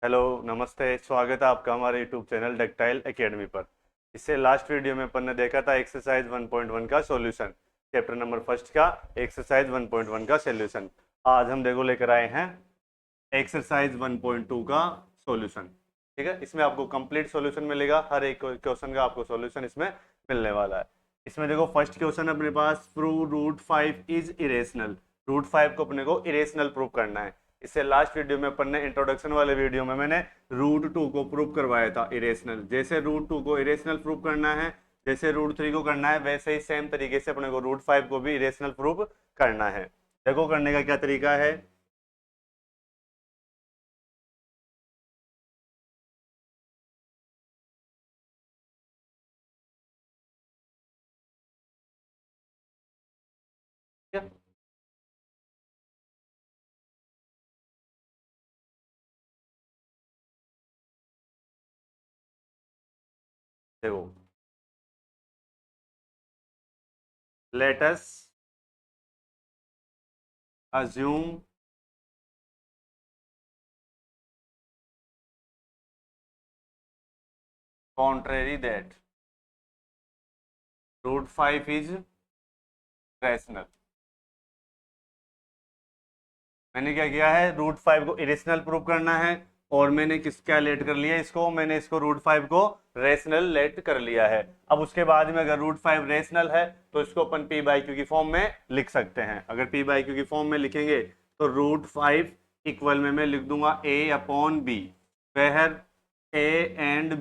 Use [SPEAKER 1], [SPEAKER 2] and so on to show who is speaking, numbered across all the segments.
[SPEAKER 1] Hello, नमस्ते। स्वागत है आपका हमारे यूट्यूब चैनल डक्टाइल एकेडमी पर। इससे लास्ट वीडियो में अपन ने देखा था एक्सरसाइज 1.1 का सॉल्यूशन, चैप्टर नंबर फर्स्ट का एक्सरसाइज 1.1 का सॉल्यूशन। आज हम देखो लेकर आए हैं एक्सरसाइज 1.2 का सॉल्यूशन। ठीक है, इसमें आपको कंप्लीट सॉल्यूशन मिलेगा, हर एक क्वेश्चन का आपको सॉल्यूशन इसमें मिलने वाला है। इसमें देखो फर्स्ट क्वेश्चन अपने पास, prove root 5 is irrational. Root 5 को अपने को इरेशनल प्रूव करना है। इससे लास्ट वीडियो में अपन ने इंट्रोडक्शन वाले वीडियो में मैंने रूट 2 को प्रूव करवाया था इरेशनल। जैसे रूट 2 को इरेशनल प्रूव करना है, जैसे रूट 3 को करना है, वैसे ही सेम तरीके से अपने को रूट 5 को भी इरेशनल प्रूव करना है। देखो करने का क्या तरीका है। देखो, let us assume contrary that root 5 is rational। मैंने क्या किया है, रूट 5 को इरेशनल प्रूव करना है और मैंने क्या लेट कर लिया इसको, मैंने इसको रूट 5 को रेशनल लेट कर लिया है। अब उसके बाद में अगर रूट 5 रेशनल है तो इसको अपन पी बाई क्यू की फॉर्म में लिख सकते हैं। अगर पी बाई क्यू की फॉर्म में लिखेंगे तो रूट 5 इक्वल में मैं लिख दूंगा A upon B, where A and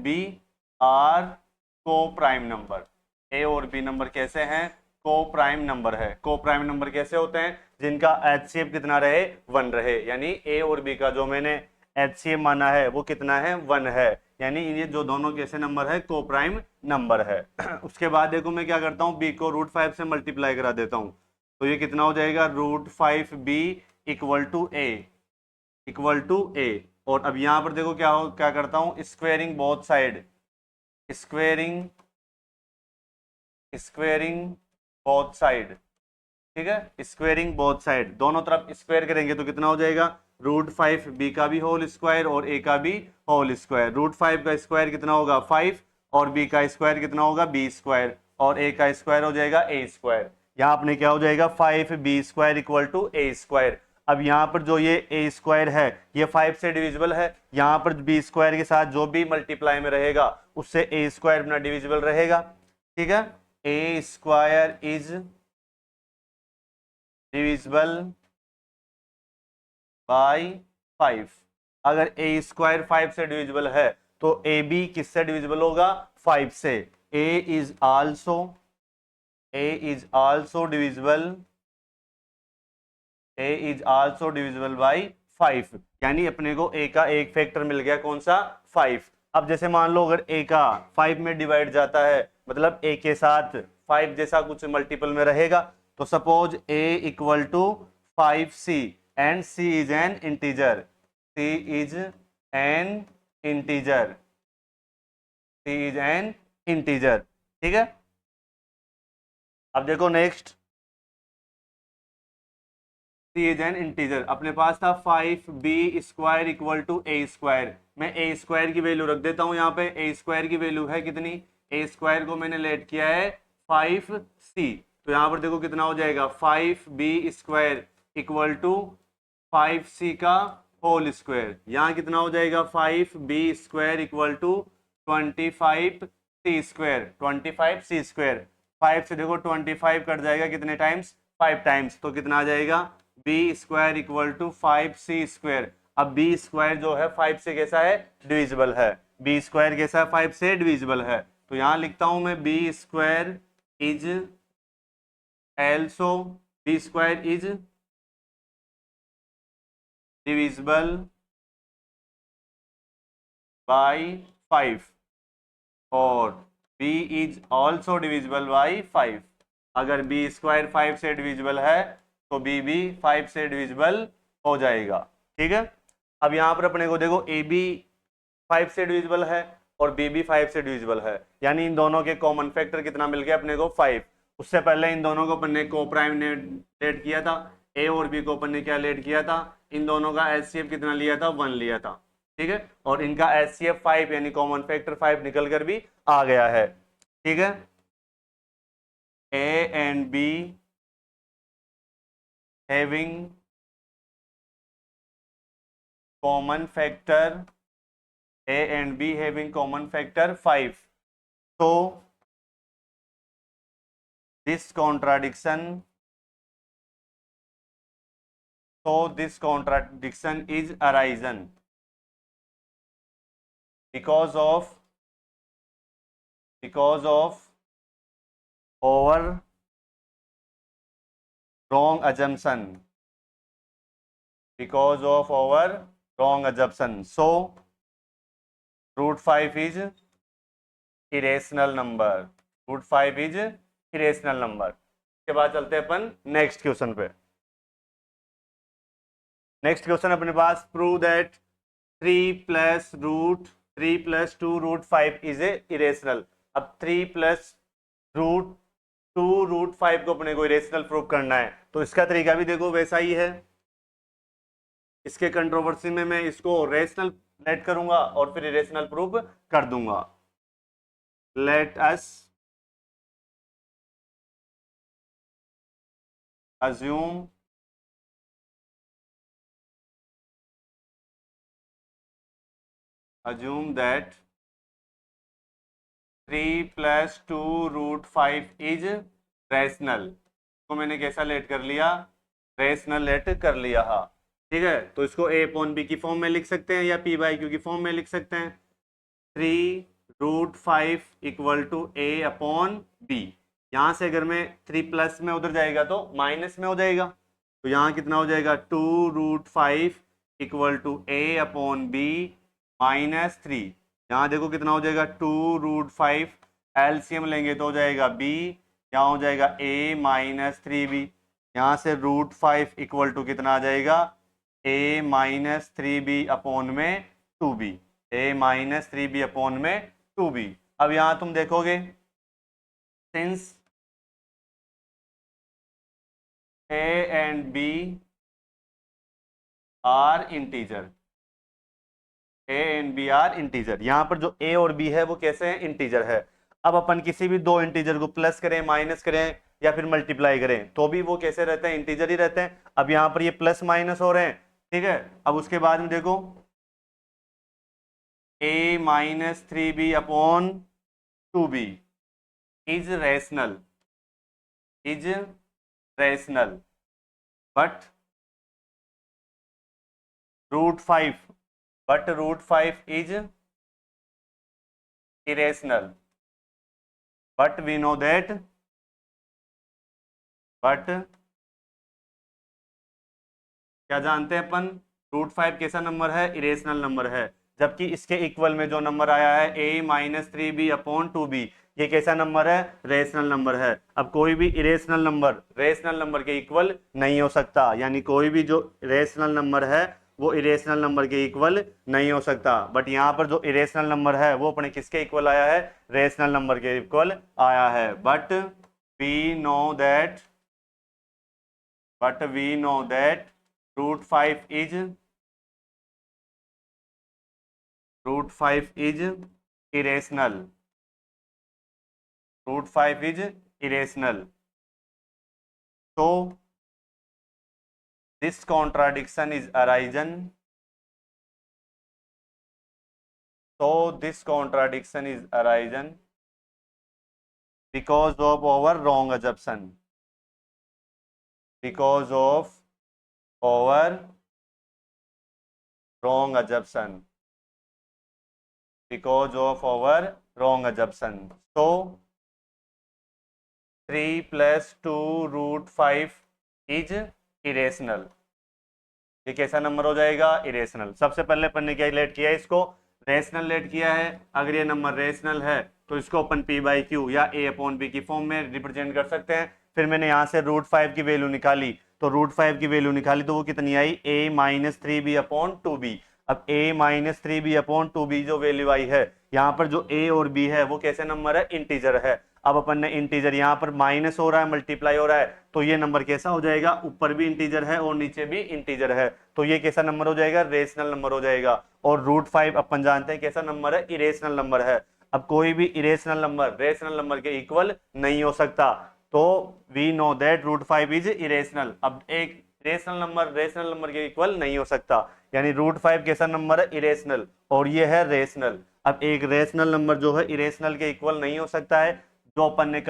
[SPEAKER 1] B are coprime number. A और बी नंबर कैसे हैं, को प्राइम नंबर है। को प्राइम नंबर कैसे होते हैं, जिनका एचसीएफ कितना रहे, 1 रहे। यानी ए और बी का जो मैंने एचसीएफ माना है वो कितना है, 1 है। यानी ये जो दोनों कैसे नंबर है, को प्राइम नंबर है। उसके बाद देखो मैं क्या करता हूँ, बी को रूट 5 से मल्टीप्लाई करा देता हूँ। तो ये कितना हो जाएगा, रूट 5 बी इक्वल टू ए। और अब यहाँ पर देखो क्या करता हूँ, squaring both side, squaring both side. ठीक है, स्क्वेयरिंग बोथ साइड, दोनों तरफ स्क्वायर करेंगे तो कितना हो जाएगा, रूट 5 बी का भी होल स्क्वायर और ए का भी होल स्क्वायर। रूट 5 का स्क्वायर कितना होगा, 5, और बी का स्क्वायर कितना होगा, बी स्क्वायर, और ए का स्क्वायर हो जाएगा ए स्क्वायर। यहाँ अपने क्या हो जाएगा, 5b square equal to A square. अब यहाँ पर जो ये ए स्क्वायर है ये 5 से डिविजिबल है। यहाँ पर बी स्क्वायर के साथ जो भी मल्टीप्लाई में रहेगा उससे ए स्क्वायर अपना डिविजिबल रहेगा। ठीक है, ए स्क्वायर इज डिविजिबल बाई 5। अगर ए स्क्वायर 5 से डिविजिबल है तो ए बी किससे डिविजिबल होगा, 5 से। ए इज आल्सो डिविजिबल बाई 5। यानी अपने को ए का एक फैक्टर मिल गया, कौन सा, 5। अब जैसे मान लो अगर ए का 5 में डिवाइड जाता है, मतलब ए के साथ 5 जैसा कुछ मल्टीपल में रहेगा, तो suppose a equal to 5c and c is an integer, ठीक है। अब देखो next, c is an integer. अपने पास था 5b square equal to A square. मैं ए स्क्वायर की वैल्यू रख देता हूं यहाँ पे। ए स्क्वायर की वैल्यू है कितनी, ए स्क्वायर को मैंने लेट किया है 5c। तो यहाँ पर देखो कितना हो जाएगा, 5b square equal to 5c का होल स्क्वायर। यहाँ कितना हो जाएगा, 5b square equal to 25c square, 25c square. 5 से देखो 25 कट जाएगा कितने टाइम्स, 5 टाइम्स। तो कितना आ जाएगा, b square equal to 5c square. अब b स्क्वायर जो है 5 से कैसा है, डिविजिबल है। b स्क्वायर कैसा है, 5 से डिविजिबल है। तो यहाँ लिखता हूं मैं b square is also b square is divisible by 5 और b is also divisible by 5। अगर b स्क्वायर 5 से डिविजिबल है तो b भी 5 से डिविजिबल हो जाएगा। ठीक है, अब यहाँ पर अपने को देखो a भी 5 से डिविजिबल है और b भी 5 से डिविजिबल है। यानी इन दोनों के कॉमन फैक्टर कितना मिल गया अपने को, 5। उससे पहले इन दोनों को अपन ने को प्राइम ने लेट किया था, ए और बी को अपन ने क्या लेट किया था, इन दोनों का एचसीएफ कितना लिया था, 1 लिया था, ठीक है, और इनका एचसीएफ 5 यानी कॉमन फैक्टर 5 निकल कर भी आ गया है, ठीक है। ए and be having common factor, A and be having common factor 5, so this contradiction is arisen because of our wrong assumption, so root 5 is irrational number, के बाद चलते हैं अपन नेक्स्ट क्वेश्चन पे। नेक्स्ट क्वेश्चन अपने पास, prove that 3 + 2 root 5 is a irrational. अब 3 + root 2 root 5 को अपने को इरेशनल प्रूव करना है, तो इसका तरीका भी देखो वैसा ही है। इसके कंट्रोवर्सी में मैं इसको रेशनल लेट करूंगा और फिर इरेशनल प्रूव कर दूंगा। Let us assume that 3 + 2 root 5 is rational. को मैंने कैसा लेट कर लिया, रेशनल लेट कर लिया, हाँ ठीक है। तो इसको a/b की फॉर्म में लिख सकते हैं या p/q की फॉर्म में लिख सकते हैं। 3 रूट 5 = a/b। यहाँ से अगर मैं 3 प्लस में उधर जाएगा तो माइनस में हो जाएगा, तो यहाँ कितना हो जाएगा, 2 रूट 5 = a/b -3। यहाँ देखो कितना हो जाएगा, 2 रूट 5 एलसीएम लेंगे तो हो जाएगा b, यहाँ हो जाएगा a -3b। यहाँ से रूट 5 = कितना आ जाएगा, a -3b अपॉन में 2b, अब यहाँ तुम देखोगे, since a and b are integer, यहाँ पर जो a और b है वो कैसे हैं, इंटीजर है। अब अपन किसी भी दो इंटीजर को प्लस करें, माइनस करें या फिर मल्टीप्लाई करें तो भी वो कैसे रहते हैं, इंटीजर ही रहते हैं। अब यहाँ पर ये प्लस माइनस हो रहे हैं, ठीक है। अब उसके बाद में देखो a -3b upon 2b is rational, but root 5 is irrational, but we know that, क्या जानते हैं अपन, रूट 5 कैसा नंबर है, इरेशनल नंबर है। जबकि इसके इक्वल में जो नंबर आया है a -3b अपॉन 2b, ये कैसा नंबर है, रेशनल नंबर है। अब कोई भी इरेशनल नंबर रेशनल नंबर के इक्वल नहीं हो सकता, यानी कोई भी जो रेशनल नंबर है वो इरेशनल नंबर के इक्वल नहीं हो सकता। बट यहाँ पर जो इरेशनल नंबर है वो अपने किसके इक्वल आया है, रेशनल नंबर के इक्वल आया है। But we know that root 5 is irrational, so this contradiction is arisen, because of our wrong assumption, so 3 + 2 root 5 is irrational. ये कैसा नंबर हो जाएगा, इरेशनल। सबसे पहले अपन ने क्या लेट किया, इसको रेशनल लेट किया है। अगर ये नंबर रेशनल है तो इसको अपन p/q या a/b की फॉर्म में रिप्रेजेंट कर सकते हैं। फिर मैंने यहाँ से रूट 5 की वैल्यू निकाली, तो रूट 5 की वैल्यू निकाली तो वो कितनी आई, a -3b अपॉन 2b। अब a -3b अपॉन 2b जो वैल्यू आई है, यहाँ पर जो a और b है वो कैसे नंबर है, इंटीजर है। अब अपन ने इंटीजर यहाँ पर माइनस हो रहा है, मल्टीप्लाई हो रहा है, तो ये नंबर कैसा हो जाएगा, ऊपर भी इंटीजर है और नीचे भी इंटीजर है, तो ये कैसा नंबर हो जाएगा, रेशनल नंबर हो जाएगा। और √5 अपन जानते हैं कैसा नंबर है, इरेशनल नंबर है। अब कोई भी इरेशनल नंबर रेशनल नंबर के इक्वल नहीं हो सकता, तो we know that √5 is irrational. अब एक रेशनल नंबर के इक्वल नहीं हो सकता, यानी √5 कैसा नंबर है, इरेशनल, और ये है रेशनल। अब एक रेशनल नंबर जो है इरेशनल के इक्वल नहीं हो सकता है, जो अपन ने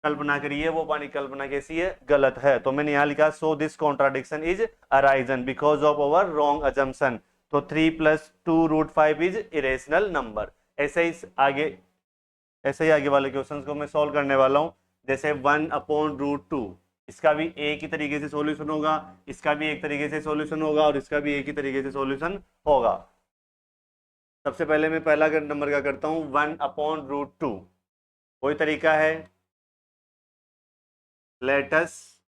[SPEAKER 1] कल्पना करी है वो पानी कल्पना कैसी है, गलत है। तो मैंने यहाँ लिखा so this contradiction is arisen because of our wrong assumption. तो 3 + 2√5 इज इरेशनल नंबर। ऐसे ही आगे वाले क्वेश्चंस को मैं सॉल्व करने वाला हूँ। जैसे 1/√2, इसका भी एक ही तरीके से सॉल्यूशन होगा, इसका भी एक तरीके से सॉल्यूशन होगा, और इसका भी एक ही तरीके से सॉल्यूशन होगा। सबसे पहले मैं पहला नंबर का करता हूँ 1/√2। कोई तरीका है, late us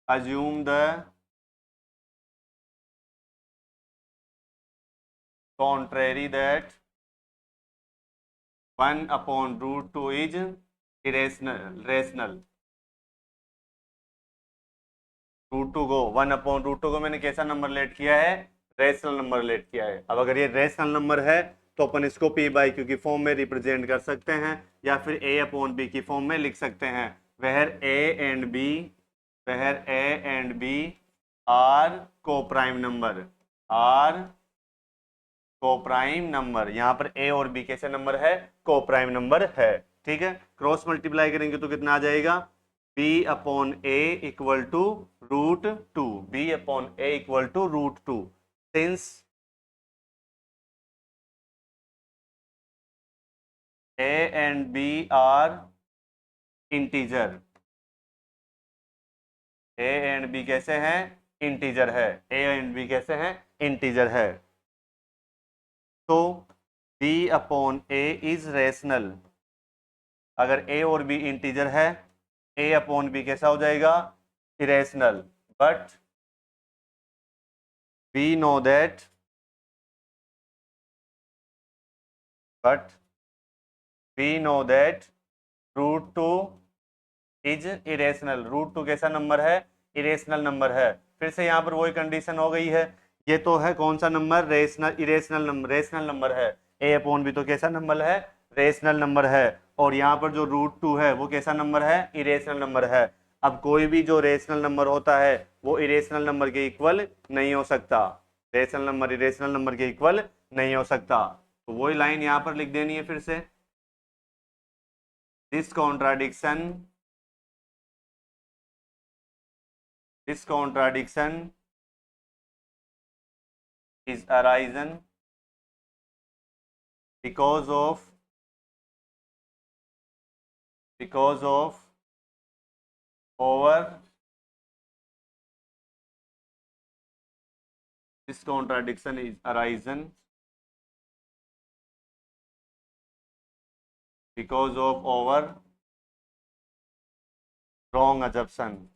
[SPEAKER 1] assume the contrary that 1/√2 is rational। √2 को 1/√2 को मैंने कैसा नंबर लेट किया है, रेशनल नंबर लेट किया है। अब अगर ये रेशनल नंबर है तो अपन इसको p/q की फॉर्म में रिप्रेजेंट कर सकते हैं, या फिर a/b की फॉर्म में लिख सकते हैं, where a and b are coprime number, are coprime number. यहाँ पर a और b कैसे नंबर है, को-प्राइम नंबर है। ठीक है, क्रॉस मल्टीप्लाई करेंगे तो कितना आ जाएगा, b/a equal to √2, b/a equal to √2। Since a and b are integer, a and b कैसे हैं, इंटीजर है, a एंड b कैसे हैं, इंटीजर है। तो b/a इज रेशनल। अगर a और b इंटीजर है, a/b कैसा हो जाएगा, irrational. But we know that √2 is irrational. √2 कैसा नंबर है, इरेशनल नंबर है। फिर से यहाँ पर वही कंडीशन हो गई है, ये तो है कौन सा नंबर, रेशनल नंबर है। a/b तो कैसा नंबर है, रेशनल नंबर है। और यहाँ पर जो √2 है वो कैसा नंबर है, इरेशनल नंबर है। अब कोई भी जो रेशनल नंबर होता है वो इरेशनल नंबर के इक्वल नहीं हो सकता, रेशनल नंबर इरेशनल नंबर के इक्वल नहीं हो सकता। तो वही लाइन यहाँ पर लिख देनी है फिर से, this contradiction is arisen because of over this contradiction is arisen because of our wrong assumption।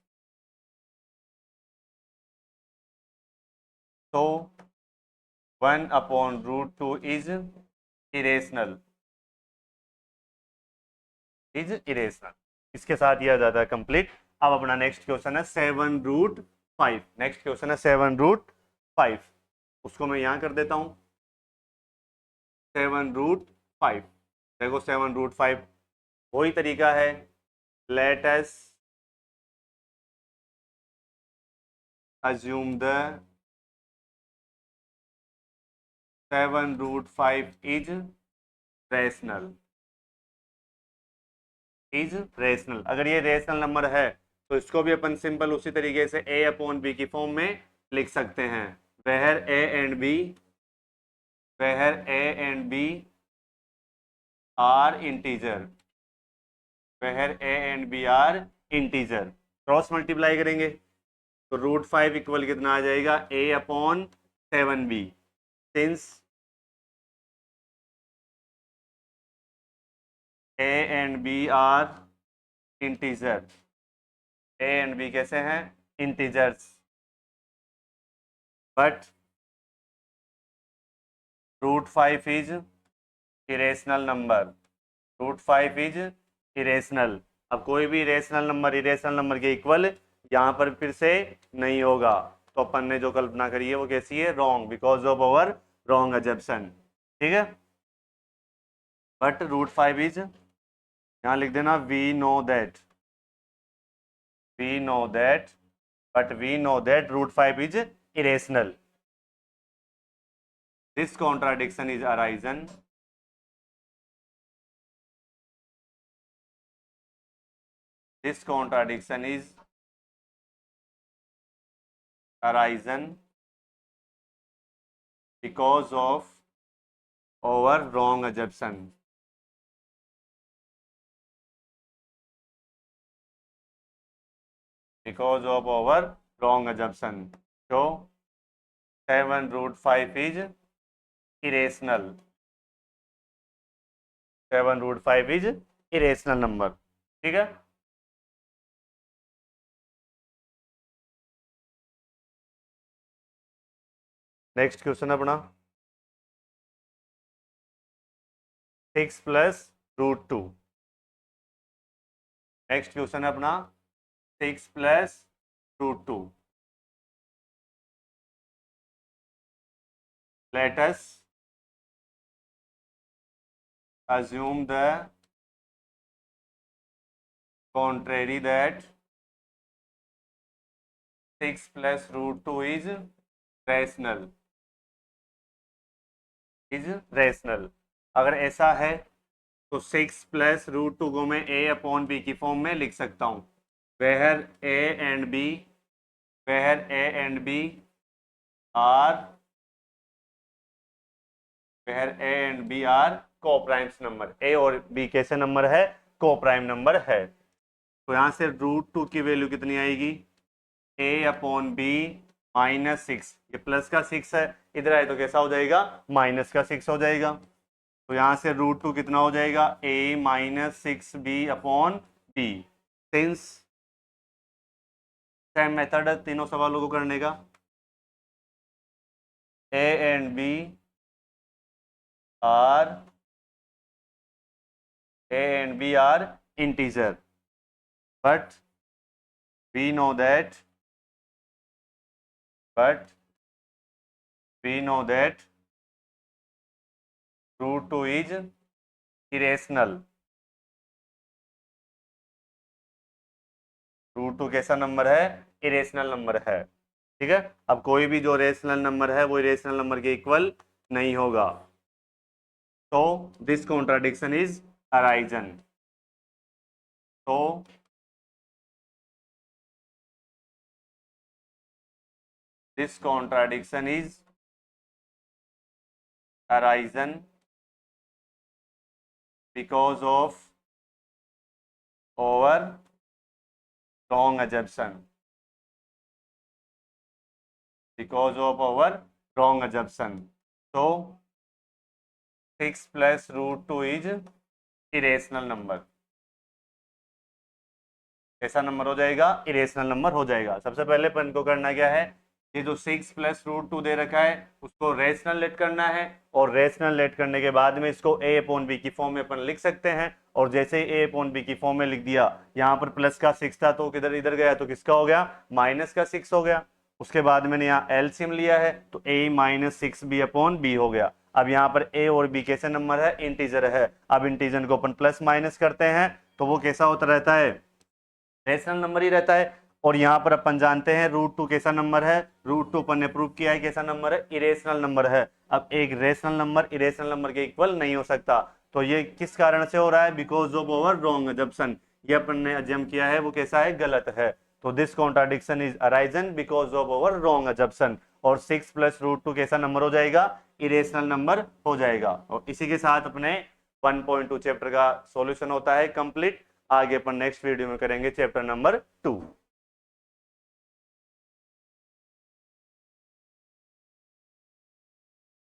[SPEAKER 1] So 1/√2 is irrational, इसके साथ यह जाता है कंप्लीट। अब अपना नेक्स्ट क्वेश्चन है 7√5। नेक्स्ट क्वेश्चन है 7√5, उसको मैं यहां कर देता हूं 7√5। देखो 7√5 वही तरीका है, late us assume the 7√5 is rational। अगर ये रेशनल नंबर है तो इसको भी अपन सिंपल उसी तरीके से a/b की फॉर्म में लिख सकते हैं, where a and b are integer, cross multiply करेंगे तो √5 इक्वल कितना आ जाएगा, a/7b। Since a and b are integer, a and b कैसे हैं, integers, but √5 is irrational number, root 5 is irrational. अब कोई भी इरेशनल नंबर के इक्वल यहाँ पर फिर से नहीं होगा, तो अपन ने जो कल्पना करी है वो कैसी है, wrong, because of our wrong assumption. ठीक है, बट रूट 5 इज, यहाँ लिख देना we know that but we know that root 5 is irrational. This contradiction is arisen because of our wrong assumption. Because of our wrong assumption. So 7 root 5 is irrational. 7 root 5 is irrational number. ठीक है, next question अपना 6 plus root 2। Next question अपना 6 plus root 2। Let us assume the contrary, that 6 plus root 2 is rational. अगर ऐसा है तो 6 plus root 2 को मैं a अपॉन बी की फॉर्म में लिख सकता हूँ, where a and b are coprimes number. a और b कैसे नंबर है, कोप्राइम नंबर है। तो यहाँ से रूट 2 की वैल्यू कितनी आएगी, a अपॉन बी -6, ये प्लस का 6 है, इधर आए तो कैसा हो जाएगा, माइनस का 6 हो जाएगा। तो यहाँ से रूट 2 कितना हो जाएगा, a -6 b upon B. Since same method है तीनों सवालों को करने का, a and b are integer, but we know that root 2 is irrational. Root 2 कैसा नंबर है, इरेशनल नंबर है। ठीक है, अब कोई भी जो रेशनल नंबर है वो इरेशनल नंबर के इक्वल नहीं होगा। तो दिस कॉन्ट्राडिक्शन इज अराइजन। तो this contradiction is arisen because of our wrong assumption. So 6 plus root 2 is irrational number. कैसा नंबर हो जाएगा, इरेशनल नंबर हो जाएगा। सबसे पहले अपन को करना क्या है, ये जो 6 प्लस रूट 2 दे रखा है उसको रेशनल लेट करना है, और रेशनल लेट करने के बाद में इसको a अपॉन बी की फॉर्म में अपन लिख सकते हैं। और जैसे ही a अपॉन बी की फॉर्म में लिख दिया, यहाँ पर प्लस का 6 था तो किधर इधर गया तो किसका हो गया, माइनस का 6 हो गया। उसके बाद मैंने यहाँ एलसीएम लिया है तो a - 6b अपॉन बी हो गया। अब यहाँ पर a और b कैसे नंबर है, इंटीजर है। अब इंटीजर को अपन प्लस माइनस करते हैं तो वो कैसा होता रहता है, रेशनल नंबर ही रहता है। और यहाँ पर अपन जानते हैं रूट 2 कैसा नंबर है, रूट 2 अपन ने प्रूव किया है कैसा नंबर है, इरेशनल नंबर है। अब एक रेशनल नंबर इरेशनल नंबर के इक्वल नहीं हो सकता, तो ये किस कारण से हो रहा है, because of our wrong assumption. ये अपन ने अजम किया है वो कैसा है, गलत है। तो this contradiction is arisen because of our wrong assumption. और 6 प्लस रूट 2 कैसा नंबर हो जाएगा, इरेशनल नंबर हो जाएगा। और इसी के साथ अपने 1.2 चैप्टर का सॉल्यूशन होता है कंप्लीट। आगे अपन नेक्स्ट वीडियो में करेंगे चैप्टर नंबर 2।